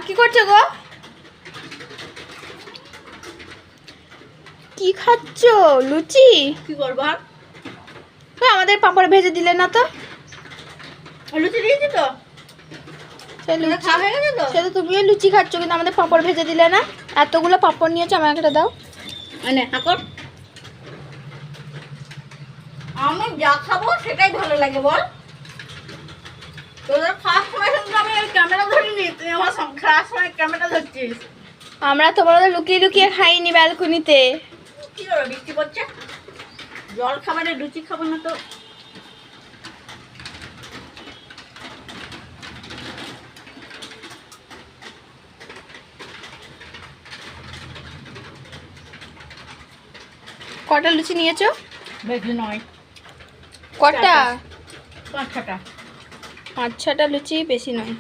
কি করছো গো? কি খাচ্ছ? লুচি? কি করবো আর? আমাদের পাঁপড় ভেজে দিলে না তো? লুচি দিয়েছি তো, খাওয়া হয়ে গেছে তো। সে তো তুমিও লুচি খাচ্ছ, কিন্তু আমাদের পাঁপড় ভেজে দিলে না। এতগুলো পাঁপড় নিয়েছো, আমাকে একটা দাও। মানে হাকর, আমি যা খাবো সেটাই ভালো লাগে বল। তোদের খাওয়ার সময় কিন্তু আমি ক্যামেরা ধরিনি, তুই আমার খাওয়ার সময় ক্যামেরা ধরছিস। আমরা তোমার লুকিয়ে লুকিয়ে খাইনি ব্যালকনিতে। কি করবো, বৃষ্টি পড়ছে, জল খাবারে লুচি খাবো না তো? কটা লুচি নিয়েছো? বেশি নয়, কটা? 5-6টা। 5-6টা লুচি, বেশি নয়।